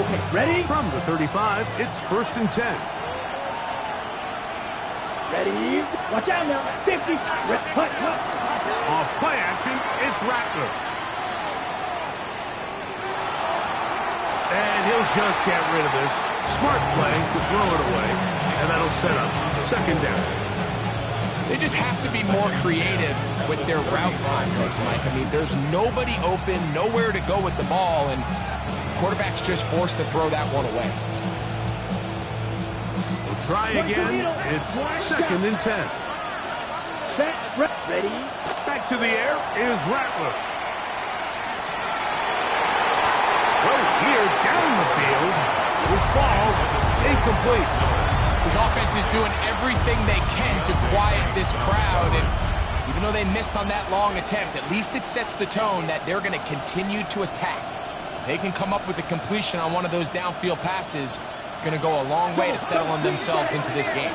Okay, ready? From the 35, it's 1st and 10. Ready? Watch out now. 50. Cut. Off play action, it's Rattler. And he'll just get rid of this. Smart play to throw it away. And that'll set up 2nd down. They just have to be more creative with their route concepts, Mike. I mean, there's nobody open, nowhere to go with the ball, and quarterback's just forced to throw that one away. We'll try again. It's 2nd and 10. Ready? Back to the air is Rattler. Throw here down the field. Will fall incomplete. His offense is doing everything they can to quiet this crowd, and even though they missed on that long attempt, at least it sets the tone that they're going to continue to attack. If they can come up with a completion on one of those downfield passes, it's going to go a long way to settling themselves into this game.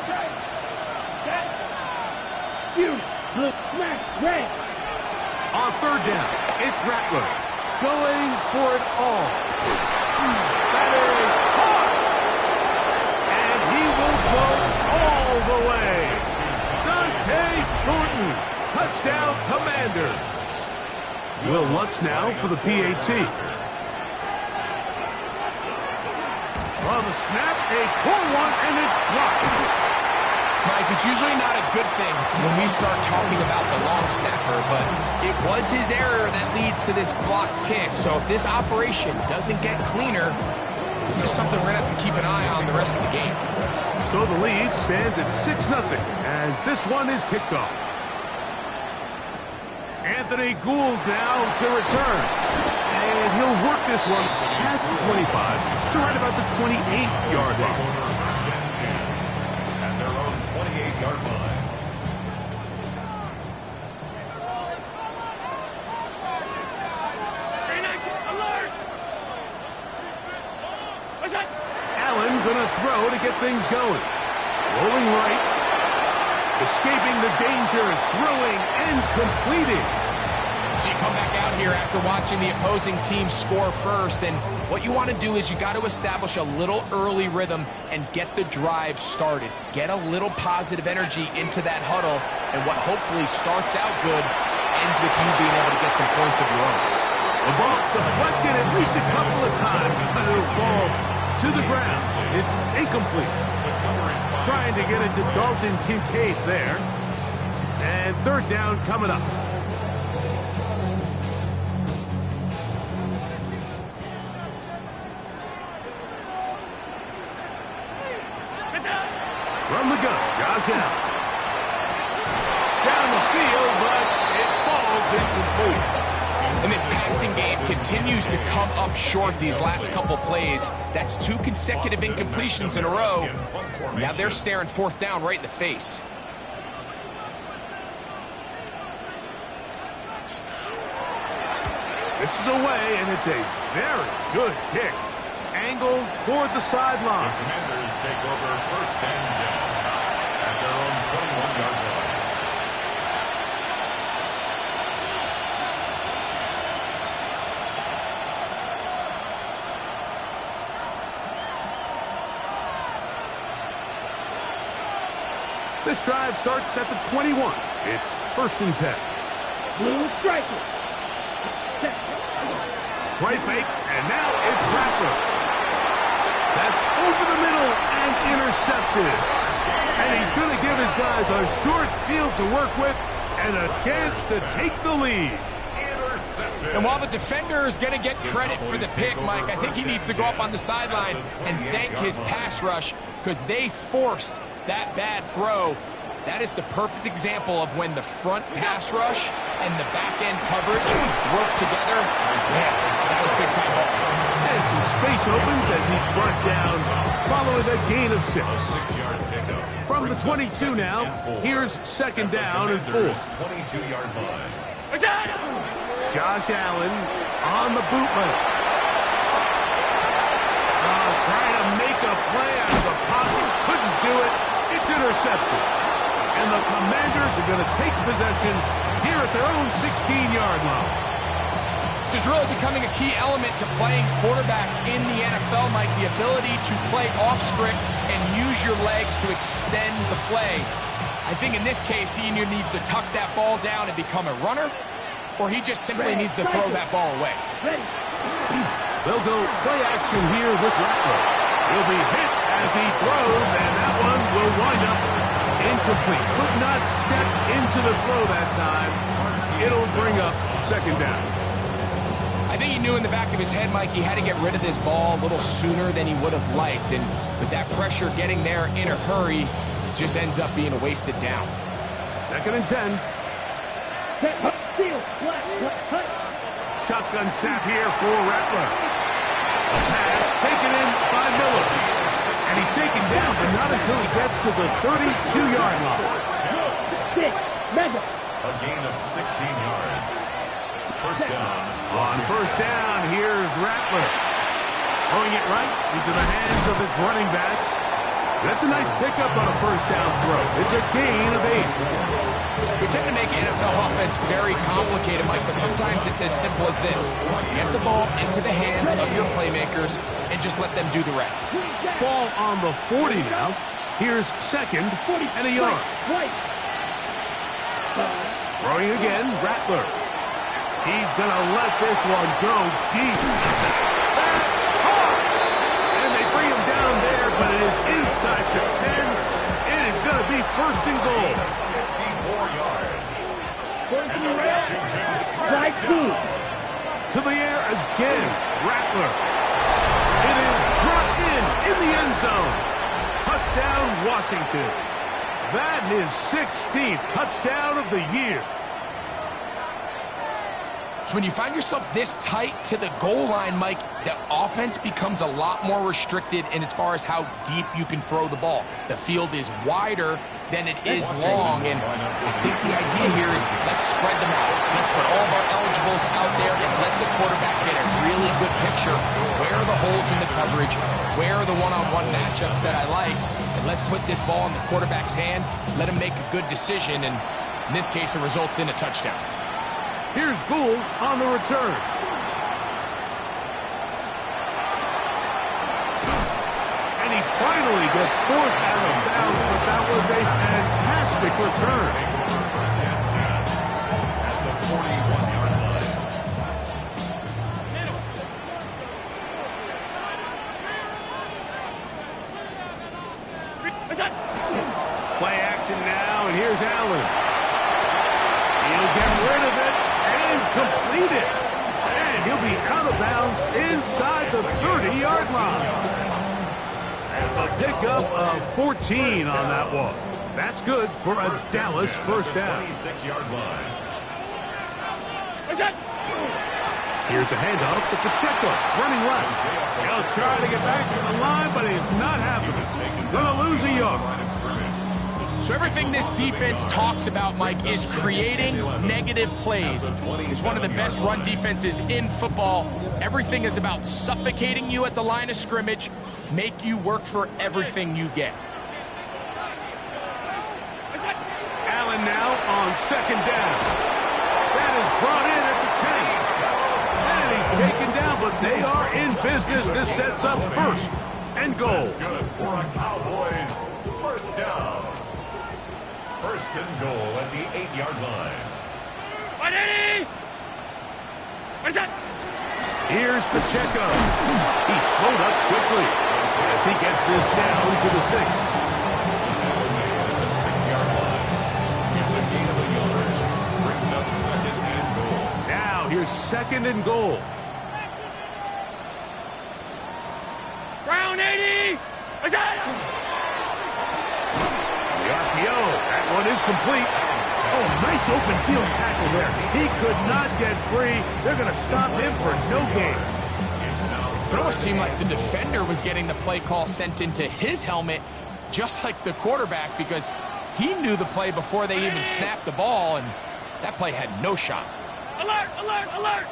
On 3rd down, it's Rattler going for it all. That is hard. And he will go all the way. Dante Thornton, touchdown Commanders. Will Lutz now for the PAT. On the snap, a poor one, and it's blocked. Mike, it's usually not a good thing when we start talking about the long snapper, but it was his error that leads to this blocked kick. So if this operation doesn't get cleaner, this is something we're going to have to keep an eye on the rest of the game. So the lead stands at 6-0 as this one is kicked off. Anthony Gould now to return. And he'll work this one past the 25 to right about the 28-yard line. At their own 28-yard line. Allen gonna throw to get things going. Rolling right. Escaping the danger, throwing and completing. So you come back out here after watching the opposing team score first, and what you want to do is you got to establish a little early rhythm and get the drive started. Get a little positive energy into that huddle, and what hopefully starts out good ends with you being able to get some points of your own. The ball deflected at least a couple of times, but it'll fall to the ground. It's incomplete. Trying to get it to Dalton Kincaid there. And 3rd down coming up. From the gun, Josh Allen. Down the field, but it falls incomplete. And this passing game continues to come up short these last couple plays. That's 2 consecutive incompletions in a row. Now they're staring 4th down right in the face. This is away, and it's a very good kick. Angled toward the sideline. The Commanders take over 1st and 10 at their own 21-yard line. This drive starts at the 21. It's 1st and 10. Blue striker. Right fake, and now it's Rattler. That's over the middle and intercepted. And he's going to give his guys a short field to work with and a chance to take the lead. And while the defender is going to get credit for the pick, Mike, I think he needs to go up on the sideline and thank his pass rush because they forced that bad throw. That is the perfect example of when the front pass rush and the back end coverage work together. Man, that was big time ball. And some space opens as he's brought down following a gain of 6. From the 22 now, here's 2nd down and 4. 22-yard line. Josh Allen on the bootleg. Trying to make a play out of the pocket. Couldn't do it. It's intercepted. And the Commanders are going to take possession here at their own 16-yard line. So This is really becoming a key element to playing quarterback in the NFL, Mike. The ability to play off script and use your legs to extend the play. I think in this case, he either needs to tuck that ball down and become a runner, or he just simply needs to throw that ball away. They'll go play action here with Rattler. He'll be hit as he throws, and that one will wind up incomplete. Could not step into the throw that time. It'll bring up second down. I think he knew in the back of his head, Mike, he had to get rid of this ball a little sooner than he would have liked. And with that pressure getting there in a hurry, it just ends up being a wasted down. 2nd and 10. Shotgun snap here for Rattler. A pass taken in by Miller. And he's taken down, but not until he gets to the 32-yard line. A gain of 16 yards. First down. On first down, here's Rattler. Throwing it right into the hands of his running back. That's a nice pickup on a first down throw. It's a gain of 8. We tend to make NFL offense very complicated, Mike, but sometimes it's as simple as this. Get the ball into the hands of your playmakers and just let them do the rest. Ball on the 40 now. Here's second and a yard. Throwing again, Rattler. He's going to let this one go deep. That's hard. And they bring him down there, but it is inside the 10. It is going to be first and goal. 54 yards. To the air again, Rattler. It is brought in the end zone. Touchdown, Washington. That is 16th touchdown of the year. So when you find yourself this tight to the goal line, Mike, the offense becomes a lot more restricted in as far as how deep you can throw the ball. The field is wider than it is long, and I think the idea here is let's spread them out. Let's put all of our eligibles out there and let the quarterback get a really good picture. Where are the holes in the coverage? Where are the one-on-one matchups that I like? And let's put this ball in the quarterback's hand, let him make a good decision, and in this case, it results in a touchdown. Here's Gould on the return. And he finally gets forced out of bounds, but that was a fantastic return. First and 10 at the 41-yard line. Play action now, and here's Allen. He'll get rid of it. Complete it. And he'll be out of bounds inside the 30-yard line. A pickup of 14 on that one. That's good for a Dallas first down. 26-yard line. Here's a handoff to Pacheco, running left. He'll try to get back to the line, but it's not happening. Gonna lose a yard. So everything this defense talks about, Mike, is creating negative plays. It's one of the best run defenses in football. Everything is about suffocating you at the line of scrimmage, make you work for everything you get. Allen now on second down. That is brought in at the 10. And he's taken down, but they are in business. This sets up first and goal. Good for a Cowboys first down. First and goal at the 8-yard line. Here's Pacheco. He slowed up quickly as he gets this down to the 6. At the 6-yard line. It's a gain of a yard. Brings up second and goal. Now here's second and goal. Brown 80. The RPO. That one is complete. Oh, nice open field tackle there. He could not get free. They're going to stop him for no gain. It almost seemed like the defender was getting the play call sent into his helmet, just like the quarterback, because he knew the play before they even snapped the ball, and that play had no shot. Alert, alert, alert.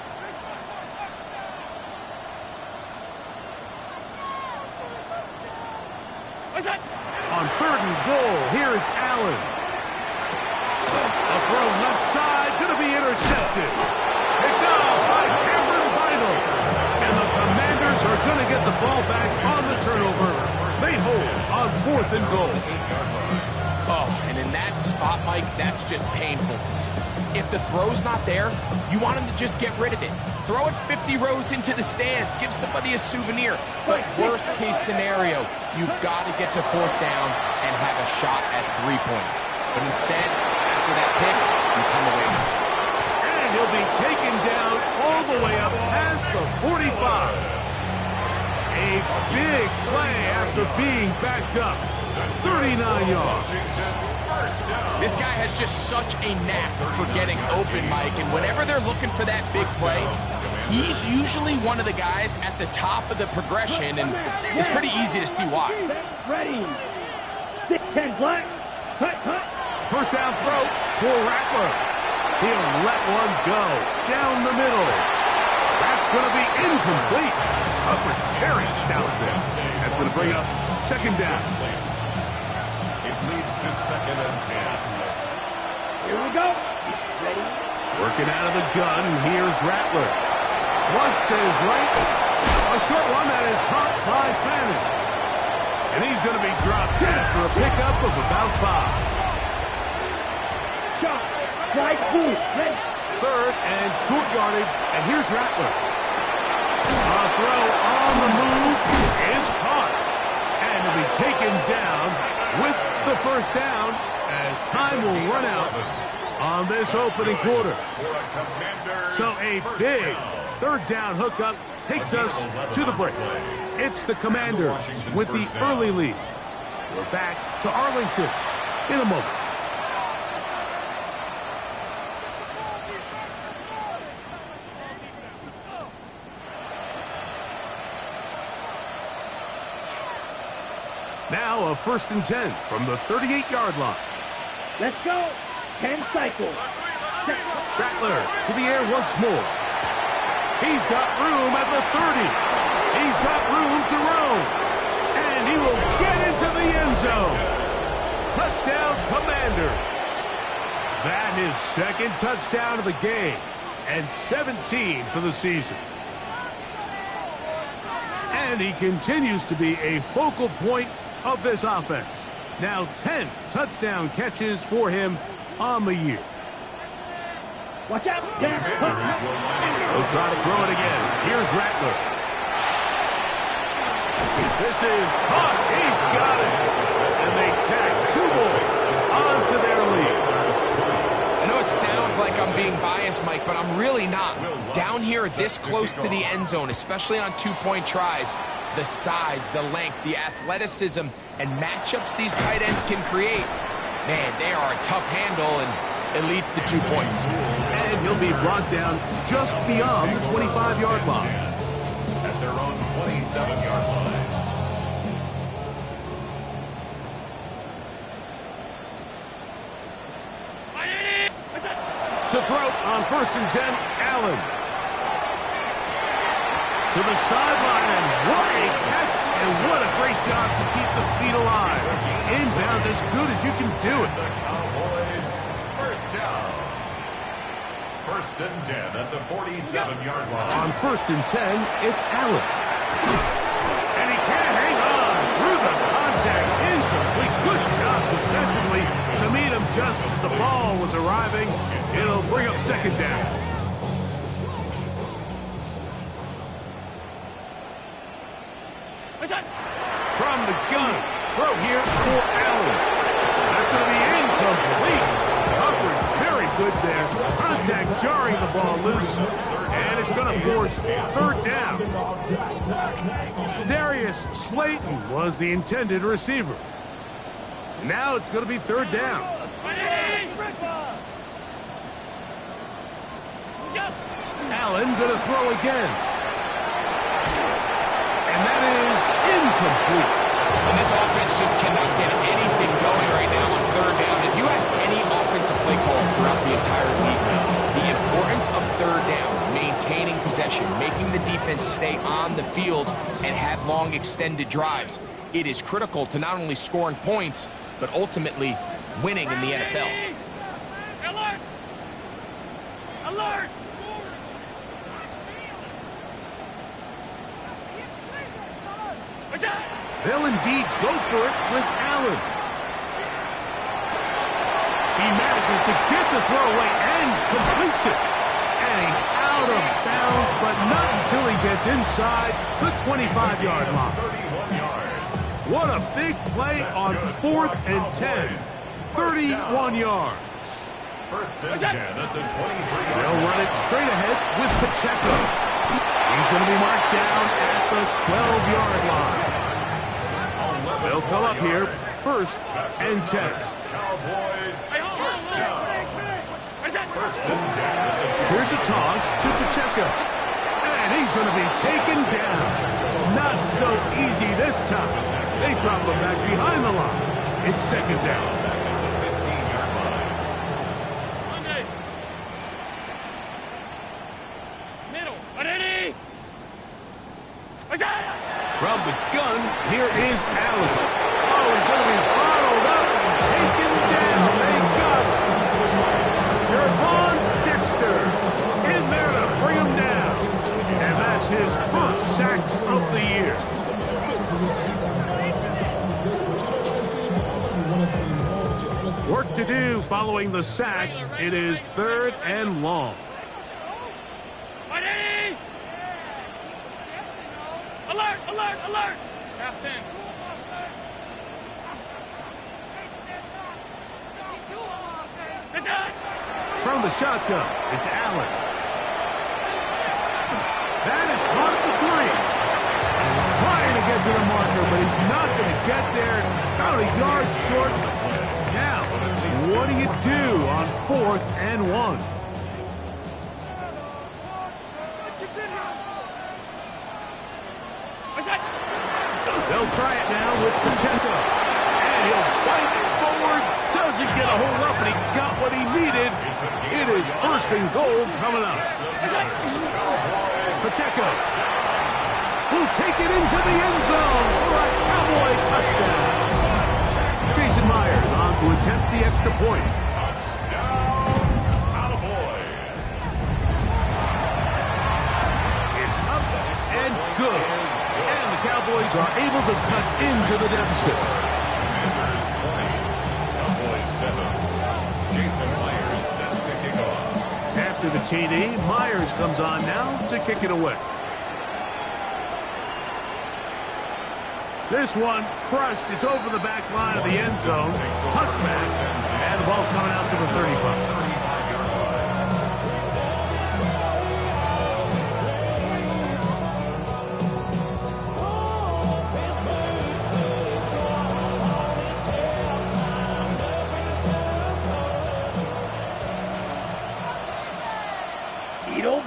On third and goal, here's Allen. A throw left side, going to be intercepted. Picked off by Cameron ball back on the turnover. They hold on 4th and goal. Oh, and in that spot, Mike, that's just painful to see. If the throw's not there, you want him to just get rid of it. Throw it 50 rows into the stands. Give somebody a souvenir. But worst case scenario, you've got to get to 4th down and have a shot at 3 points. But instead, after that pick, you come away with it. And he'll be taken down all the way up past the 45. A big play after being backed up. 39 yards. This guy has just such a knack for getting open, Mike, and whenever they're looking for that big play, he's usually one of the guys at the top of the progression, and it's pretty easy to see why. Ready. 6-10 black. Hut, hut. First down throw for Rattler. He'll let one go down the middle. That's going to be incomplete. Coverage very stout there. That's going to bring up 2nd down. It leads to 2nd and 10. Here we go. Ready. Working out of the gun, here's Rattler. Flush to his right. A short one that is caught by Fannin. And he's going to be dropped after a pickup of about 5. Shot. Right boost. Ready. 3rd and short yardage, and here's Rattler. A throw on the move is caught. And will be taken down with the 1st down as time will run out on this opening quarter. So a big 3rd down hookup takes us to the break. It's the Commanders with the early lead. We're back to Arlington in a moment. Now a 1st and 10 from the 38-yard line. Let's go. 10 cycles. Rattler to the air once more. He's got room at the 30. He's got room to roam. And he will get into the end zone. Touchdown, Commanders. That is 2nd touchdown of the game and 17 for the season. And he continues to be a focal point of this offense. Now 10 touchdown catches for him on the year. Watch out. There. He'll try to throw it again. Here's Rattler. This is caught. He's got it. And they tack 2 more onto their lead. I know it sounds like I'm being biased, Mike, but I'm really not. Down here this close to the end zone, especially on 2-point tries, the size, the length, the athleticism, and matchups these tight ends can create, man, they are a tough handle, and it leads to 2 points. And he'll be brought down just beyond the 25-yard line. At their own 27-yard line. To throw on 1st and 10, Allen. To the sideline, and what a catch, and what a great job to keep the feet alive. Inbounds as good as you can do it. The Cowboys, 1st down. 1st and 10 at the 47-yard line. On 1st and 10, it's Allen. And he can't hang on through the contact. Incomplete. Good job defensively to meet him just as the ball was arriving. It'll bring up 2nd down. From the gun, throw here for Allen. That's going to be incomplete. Coverage very good there. Contact jarring the ball loose. And it's going to force 3rd down. Darius Slayton was the intended receiver. Now it's going to be 3rd down. Allen going to throw again. And that is incomplete. And this offense just cannot get anything going right now on 3rd down. If you ask any offensive play caller throughout the entire league, the importance of 3rd down, maintaining possession, making the defense stay on the field, and have long extended drives, it is critical to not only scoring points, but ultimately winning in the NFL. Alert! Alert! They'll indeed go for it with Allen. He manages to get the throw away and completes it. And he's out of bounds, but not until he gets inside the 25-yard line. 31 yards. What a big play on 4th and 10. 31 yards. First and 10 at the 23. They'll run it straight ahead with Pacheco. He's going to be marked down at the 12-yard line. They'll come up here, 1st and 10. Cowboys, first down. First and 10. Here's a toss to Pacheco. And he's going to be taken down. Not so easy this time. They drop him back behind the line. It's 2nd down. Back at the 15-yard line. From the gun, here is Allen. Oh, he's going to be bottled up and taken down. They got Gervon Dexter in there to bring him down. And that's his 1st sack of the year. Work to do following the sack. It is 3rd and long. Alert, alert, alert! Half 10. From the shotgun, it's Allen. That is caught at the 3. He's trying to get to the marker, but he's not going to get there. About a yard short. Now, what do you do on 4th and 1? They'll try it now with Pacheco. And he'll fight forward. Doesn't get a hold up, and he got what he needed. It is 1st and goal coming up. Pacheco will take it into the end zone for a Cowboy touchdown. Jason Myers on to attempt the extra point. Touchdown, Cowboys. It's up and good. And the Cowboys are able to cut into the deficit. Commanders 20, Cowboys 7. Jason Myers set to kick off. After the TD, Myers comes on now to kick it away. This one crushed. It's over the back line of the end zone. Touchback. And the ball's coming out to the 35.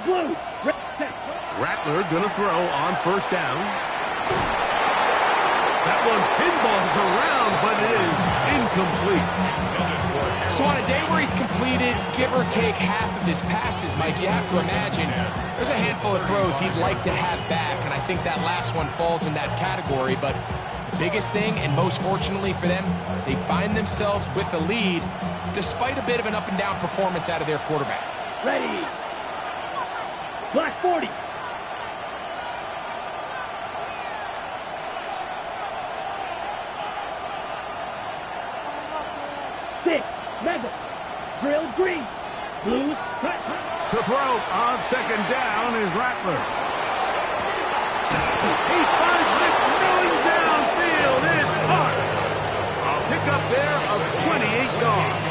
Blue. Rattler gonna throw on 1st down. That one pinballs around, but it is incomplete. So on a day where he's completed, give or take half of his passes, Mike, you have to imagine there's a handful of throws he'd like to have back, and I think that last one falls in that category. But the biggest thing, and most fortunately for them, they find themselves with a lead despite a bit of an up-and-down performance out of their quarterback. Ready. Black 40. Six. Mega. Drill green. Blues. To throw on 2nd down is Rattler. He finds McMillan downfield. It's caught. A pickup there of 28 yards.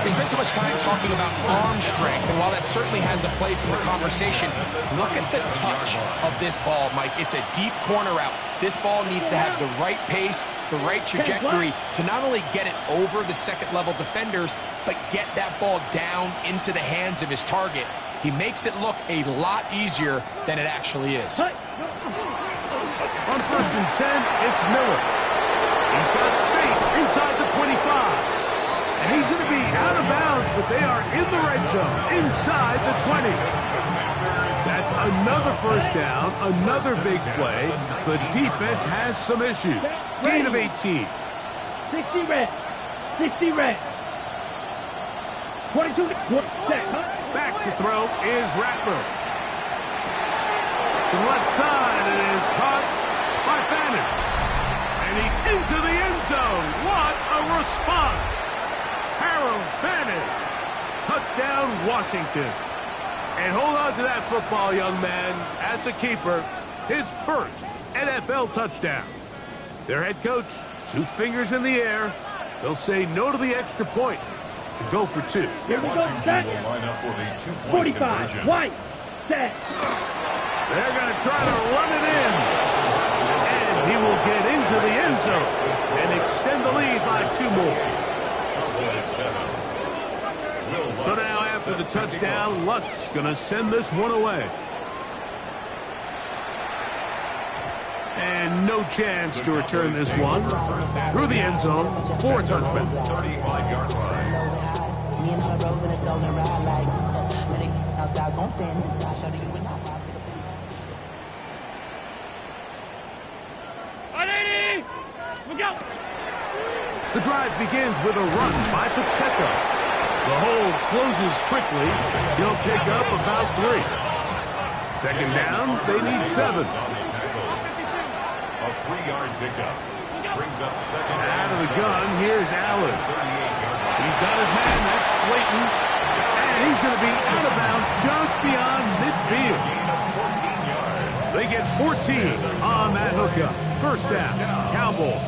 We spent so much time talking about arm strength, and while that certainly has a place in the conversation, look at the touch of this ball, Mike. It's a deep corner route. This ball needs to have the right pace, the right trajectory to not only get it over the 2nd-level defenders, but get that ball down into the hands of his target. He makes it look a lot easier than it actually is. On 1st and 10, it's Miller. He's got space inside the 25. And he's going to be out of bounds, but they are in the red zone, inside the 20. That's another 1st down, another big play. The defense has some issues. Gain of 18. 60 red. 60 red. 22. Back to throw is Rattler. To the left side, it is caught by response. Harold Fannin. Touchdown, Washington. And hold on to that football, young man. As a keeper, his first NFL touchdown. Their head coach, 2 fingers in the air. They'll say no to the extra point and go for 2. Here we go, Washington set. will line up for the 2-point 45, conversion. white, set. They're going to try to run it in. And he will get into the end zone and extend the lead by 2 more. So now after the touchdown, Lutz going to send this one away. And no chance to return this one through the end zone for a touchback. 35-yard line. Me and all the roads in a stolen ride like let it outside, so I'm staying inside. Show you when I walk to the We go. The drive begins with a run by Pacheco. The hole closes quickly. He'll pick up about 3. Second down, they need 7. A 3-yard pickup. Brings up second Out of the and 7. gun, here's Allen. 38-yard line. He's got his man, that's Slayton. And he's going to be out of bounds just beyond midfield. Gain of 14 yards. They get 14 on that hookup. First down, Cowboys.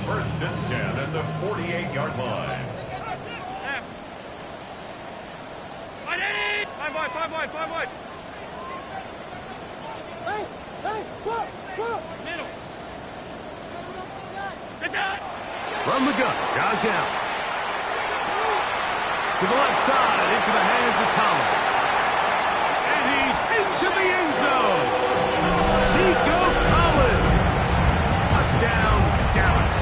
First and 10 at the 48-yard line. Five wide. Middle. From the gun, Josh Allen. To the left side, into the hands of Collins. And he's into the end zone. Nico Collins. Touchdown, Dallas.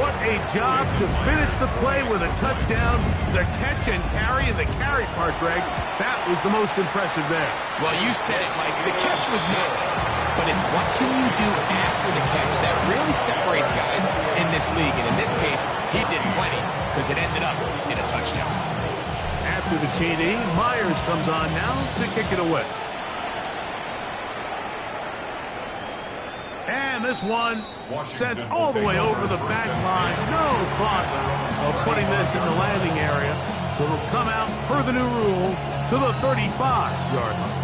What a job to finish the play with a touchdown. The catch and carry, and the carry part, Greg, that was the most impressive there. Well, you said it, Mike. The catch was nice, but it's what can you do after the catch that really separates guys in this league. And in this case, he did plenty because it ended up in a touchdown. After the TD, Myers comes on now to kick it away. And this one sent all the way over the back line. No thought of putting this in the landing area. So it'll come out per the new rule to the 35-yard line.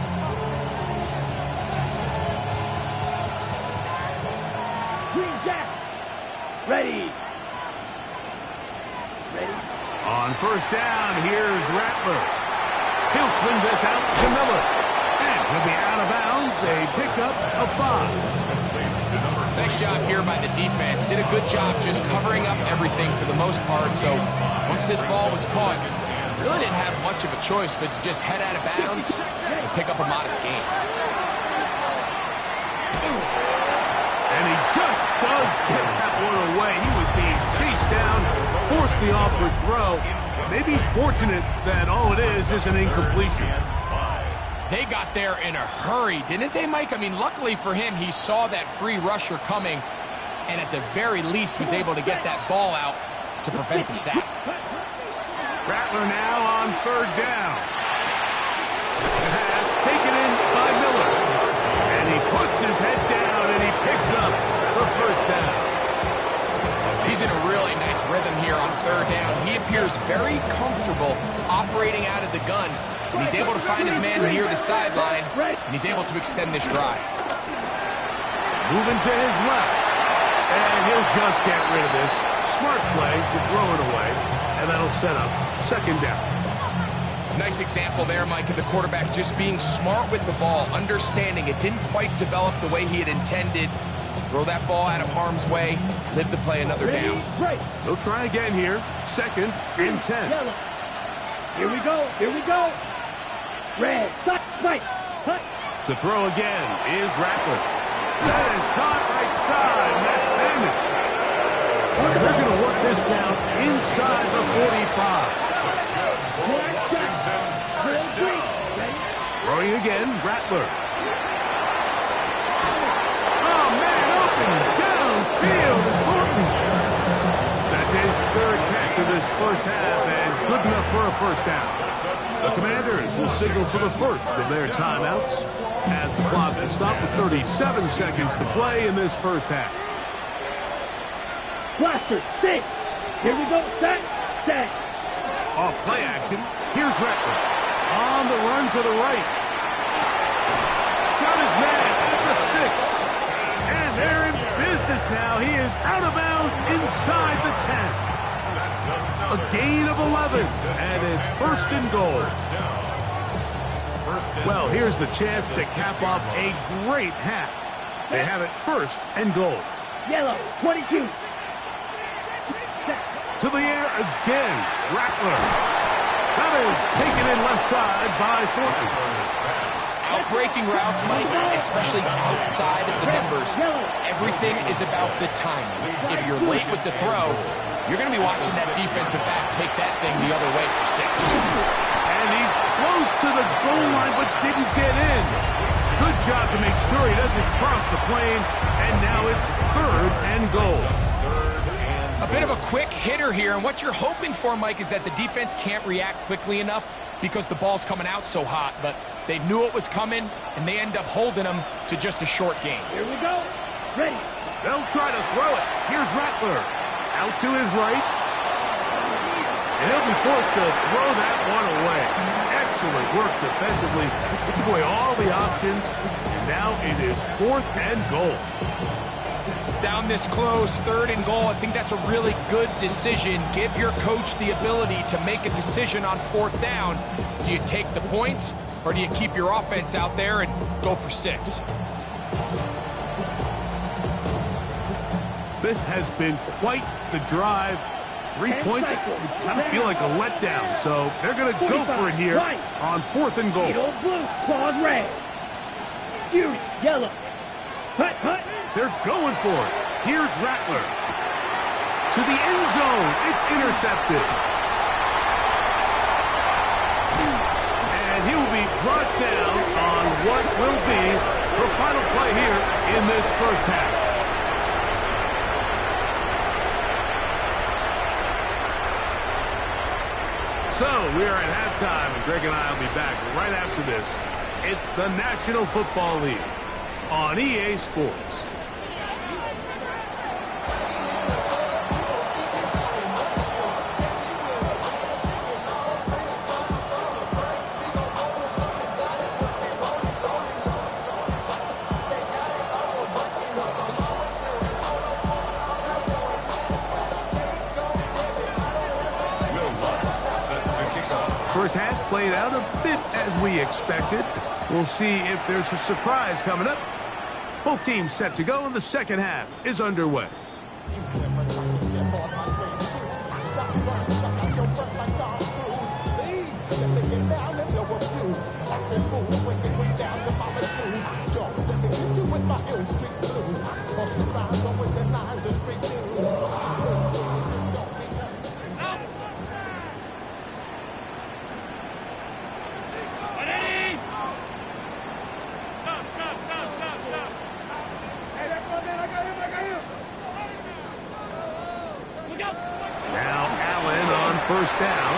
Green Jack. Ready. On first down, here's Rattler. He'll swing this out to Miller. And he'll be out of bounds, a pickup of 5. Nice job here by the defense. Did a good job just covering up everything for the most part. So once this ball was caught, really didn't have much of a choice but to just head out of bounds and pick up a modest gain. And he just does get that one away. He was being chased down, forced the awkward throw. Maybe he's fortunate that all it is an incompletion. They got there in a hurry, didn't they, Mike? I mean, luckily for him, he saw that free rusher coming and at the very least was able to get that ball out to prevent the sack. Rattler now on third down. Pass taken in by Miller. And he puts his head down and he picks up the first down. He's in a really nice rhythm here on third down. He appears very comfortable operating out of the gun. And he's able to find his man near the sideline, and he's able to extend this drive. Moving to his left. And he'll just get rid of this. Smart play to throw it away. And that'll set up second down. Nice example there, Mike, of the quarterback just being smart with the ball, understanding it didn't quite develop the way he had intended. Throw that ball out of harm's way, live to play another down. He'll try again here. Second and 10. Yellow. Here we go. Red, white, hut. To throw again is Rattler. That is caught right side. That's Fannin. They're going to work this down inside the 45. Washington, first down. Throwing again, Rattler. Oh, man, open downfield is Horton. That's his third catch of this first half and good enough for a first down. The Commanders will signal for the first of their timeouts as the clock is stopped with 37 seconds to play in this first half. Blaster, 6. Here we go, set, set. Off play action. Here's Rattler. On the run to the right. Got his man at the 6. And they're in business now. He is out of bounds inside the 10. A gain of 11. And it's 1st and goal. Well, here's the chance to cap off a great half. They have it 1st and goal. Yellow, 22. To the air again. Rattler. That is taken in left side by Thornton. Outbreaking routes, Mike, especially outside of the numbers, everything is about the timing. If you're late with the throw, you're going to be watching that defensive back take that thing the other way for 6. And he's close to the goal line but didn't get in. Good job to make sure he doesn't cross the plane. And now it's 3rd and goal. A bit of a quick hitter here, and what you're hoping for, Mike, is that the defense can't react quickly enough because the ball's coming out so hot, but they knew it was coming, and they end up holding them to just a short game. Here we go. Ready. They'll try to throw it. Here's Rattler. Out to his right. And he'll be forced to throw that one away. Excellent work defensively. It took away all the options, and now it is 4th and goal. Down this close, 3rd and goal, I think that's a really good decision. Give your coach the ability to make a decision on 4th down. Do you take the points, or do you keep your offense out there and go for 6? This has been quite the drive. 3 points, kind of feel like a letdown, so they're going to go for it here on 4th and goal. Beetle blue, claws red. Fury, yellow. Hut, hut. They're going for it. Here's Rattler. To the end zone. It's intercepted. And he will be brought down on what will be the final play here in this 1st half. So we are at halftime, and Greg and I will be back right after this. It's the National Football League on EA Sports. First half played out a bit as we expected. We'll see if there's a surprise coming up. Both teams set to go, and the 2nd half is underway. Now Allen on 1st down.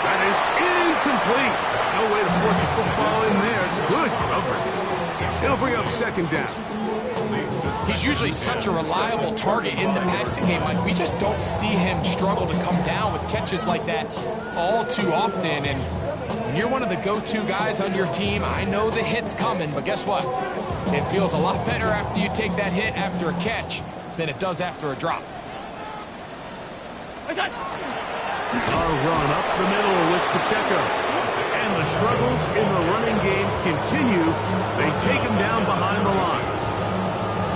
That is incomplete. No way to force the football in there. Good coverage. It'll bring up 2nd down. He's usually such a reliable target in the passing game. Like, we just don't see him struggle to come down with catches like that all too often. And when you're one of the go-to guys on your team, I know the hit's coming, but guess what? It feels a lot better after you take that hit after a catch than it does after a drop. A run up the middle with Pacheco. And the struggles in the running game continue. They take him down behind the line.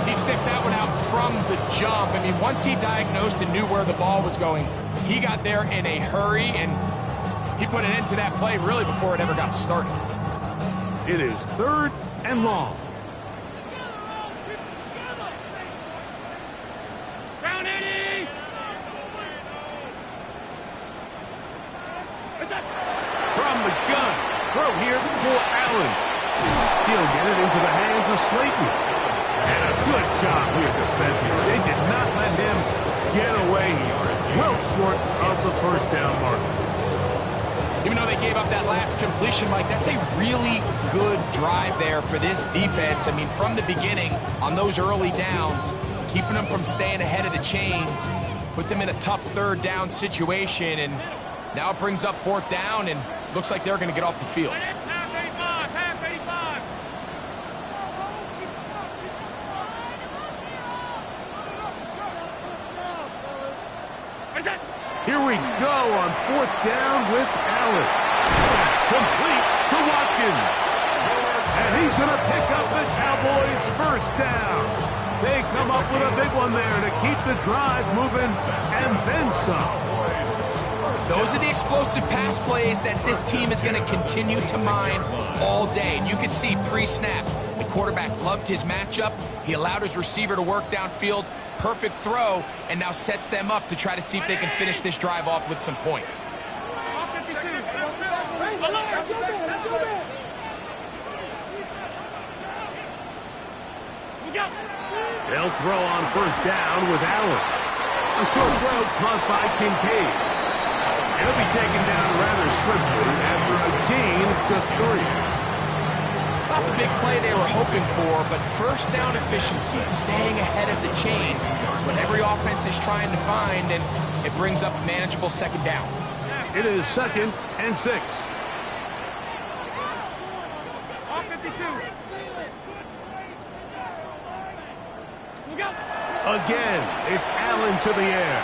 He sniffed that one out from the jump. I mean, once he diagnosed and knew where the ball was going, he got there in a hurry, and he put an end to that play really before it ever got started. It is 3rd and long. From the gun, throw here for Allen. He'll get it into the hands of Slayton. And a good job here defensively. They did not let him get away. He's well short of the 1st down mark. Even though they gave up that last completion, Mike, that's a really good drive there for this defense. I mean, from the beginning, on those early downs, keeping them from staying ahead of the chains, put them in a tough third down situation, and now it brings up fourth down, and looks like they're going to get off the field. Here we go on fourth down with Allen. That's complete to Watkins. And he's going to pick up the Cowboys' first down. They come up with a big one there to keep the drive moving and then some. Those are the explosive pass plays that this team is going to continue to mine all day. And you can see pre-snap, the quarterback loved his matchup. He allowed his receiver to work downfield. Perfect throw, and now sets them up to try to see if they can finish this drive off with some points. They'll throw on first down with Allen. A short throw caught by Kincaid. He'll be taken down rather swiftly after a gain of just 3. It's not the big play they were hoping for, but first down efficiency, staying ahead of the chains, is what every offense is trying to find, and it brings up a manageable second down. It is 2nd and 6. Again, it's Allen to the air.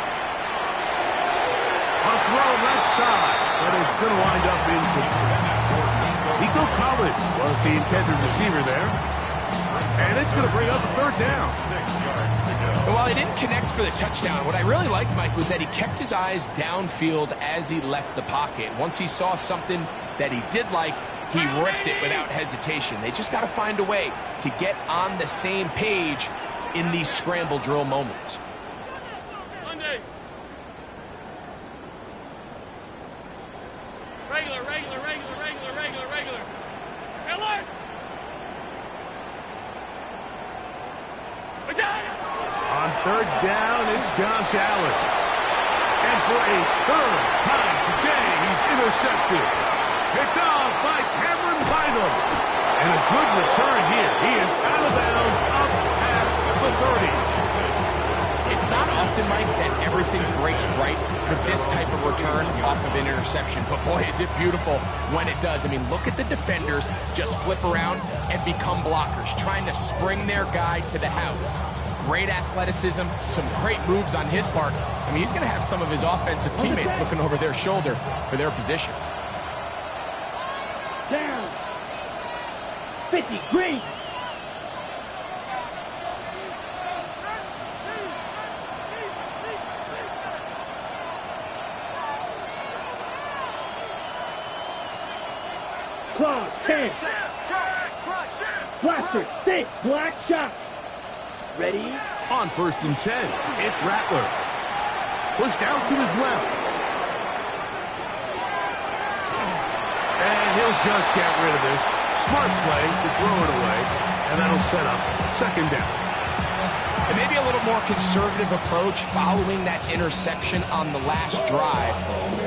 A throw left side, but it's going to wind up incomplete. Nico Collins was the intended receiver there. And it's going to bring up a third down. 6 yards to go. But while he didn't connect for the touchdown, what I really liked, Mike, was that he kept his eyes downfield as he left the pocket. Once he saw something that he did like, he ripped it without hesitation. They just got to find a way to get on the same page in these scramble drill moments. On third down, it's Josh Allen. And for a third time today, he's intercepted. Picked off by Cameron Bynum. And a good return here. He is out of bounds up past the 30. It's not often, Mike, that everything breaks right for this type of return off of an interception. But boy, is it beautiful when it does. I mean, look at the defenders just flip around and become blockers, trying to spring their guy to the house. Great athleticism, some great moves on his part. I mean, he's going to have some of his offensive teammates looking over their shoulder for their position. Down. 50, green. Claw, 10. Blaster, 6, black shot. Ready? On 1st and 10, it's Rattler. Pushed out to his left. And he'll just get rid of this. Smart play to throw it away. And that'll set up 2nd down. And maybe a little more conservative approach following that interception on the last drive.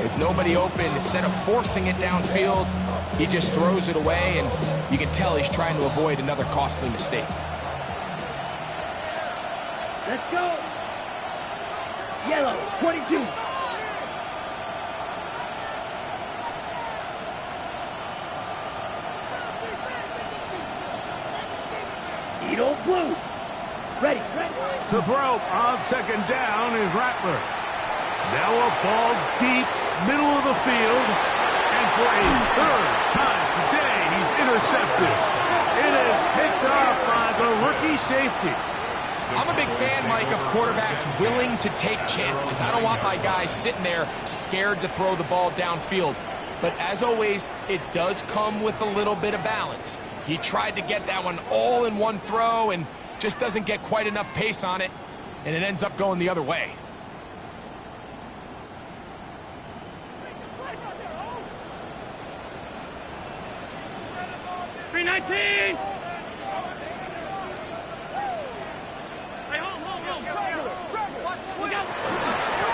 With nobody open, instead of forcing it downfield, he just throws it away, and you can tell he's trying to avoid another costly mistake. Let's go. Yellow, 22. Edo blue. Ready. To throw on 2nd down is Rattler. Now a ball deep, middle of the field. And for a third time today, he's intercepted. It is picked off by the rookie safety. I'm a big fan, Mike, of quarterbacks willing to take chances. I don't want my guys sitting there scared to throw the ball downfield. But as always, it does come with a little bit of balance. He tried to get that one all in one throw and just doesn't get quite enough pace on it, and it ends up going the other way. .319.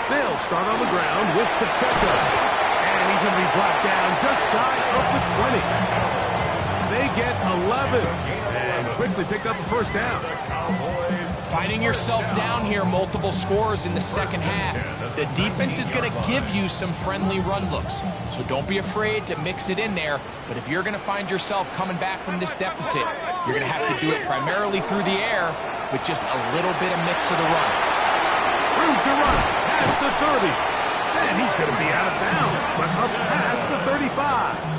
They'll start on the ground with Pacheco. And he's going to be brought down just shy of the 20. They get 11 and quickly pick up a first down. The Cowboys Finding yourself down here multiple scores in the second half. The defense is going to give you some friendly run looks, so don't be afraid to mix it in there. But if you're going to find yourself coming back from this deficit, you're going to have to do it primarily through the air with just a little bit of mix of the run. Room to run past the 30. And he's going to be out of bounds, but up past the 35.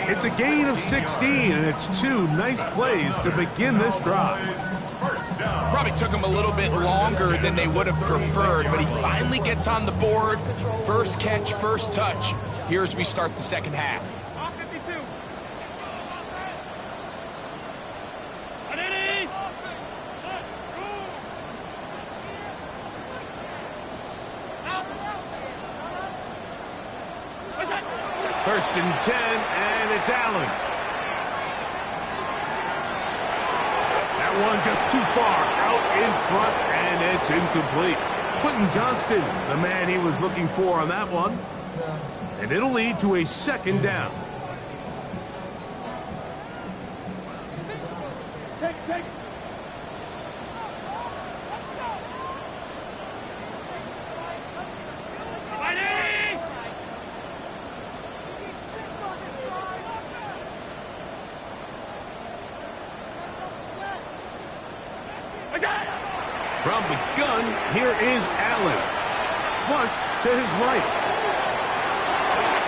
It's a gain of 16, and it's 2 nice plays to begin this drive. Probably took him a little bit longer than they would have preferred, but he finally gets on the board. First catch, first touch. Here as we start the second half. First and 10, and it's Allen. That one just too far out in front, and it's incomplete. Quentin Johnston, the man he was looking for on that one. And it'll lead to a second down. From the gun, here is Allen. Flush to his right.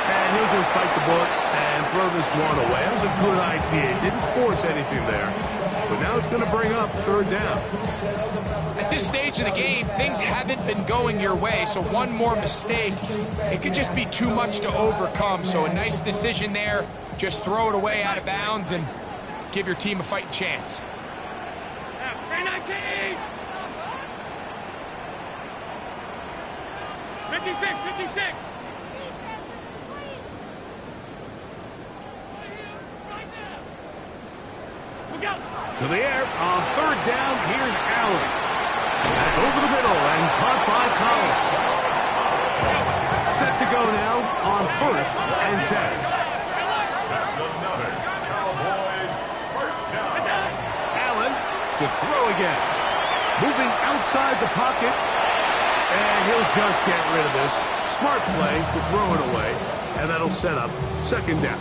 And he'll just bite the bullet and throw this one away. That was a good idea. Didn't force anything there. But now it's going to bring up third down. At this stage of the game, things haven't been going your way, so one more mistake, it could just be too much to overcome. So a nice decision there. Just throw it away out of bounds and give your team a fighting chance. 319! 56, 56! To the air on third down, here's Allen. That's over the middle and caught by Collins. Set to go now on first and 10. That's another Cowboys first down. Allen to throw again. Moving outside the pocket. And he'll just get rid of this. Smart play to throw it away. And that'll set up second down.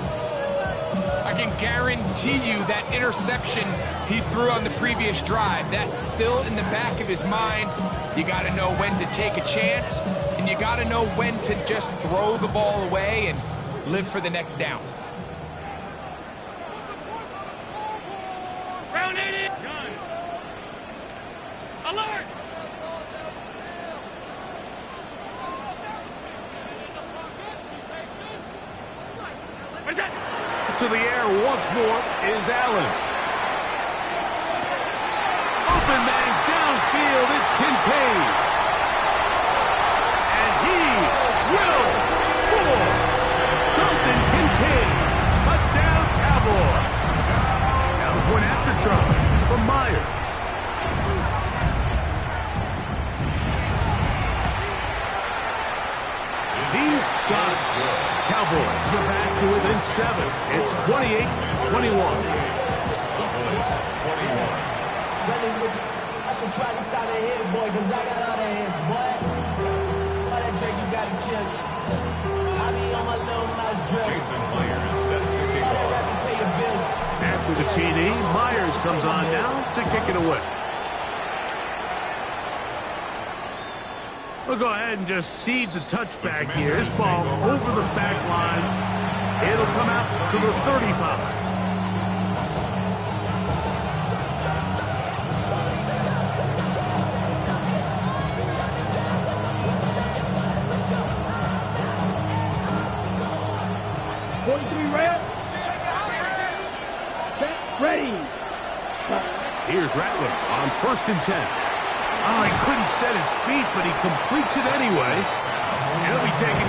I can guarantee you that interception he threw on the previous drive, that's still in the back of his mind. You got to know when to take a chance, and you got to know when to just throw the ball away and live for the next down. Round 80! Alert! To the air once more is Allen. Open man downfield, it's Kincaid. And he will score. Dalton Kincaid, touchdown Cowboys. Now the point after try from Myers. He's got it. Cowboys are back to within 7. It's 28-21. I should probably sign a hit, boy, because I got all the hits, boy. All that Drake, you got to chill. I be on my little mouse drill. Jason Myers set to kick All that off. rap and pay your bills. After the TD, Myers comes on now to kick it away. We'll go ahead and just cede the touchback here. This ball over the back line. It'll come out to the 35. Ready. Here's Rattler on first and 10. Oh, he couldn't set his feet, but he completes it anyway. He'll be taken down.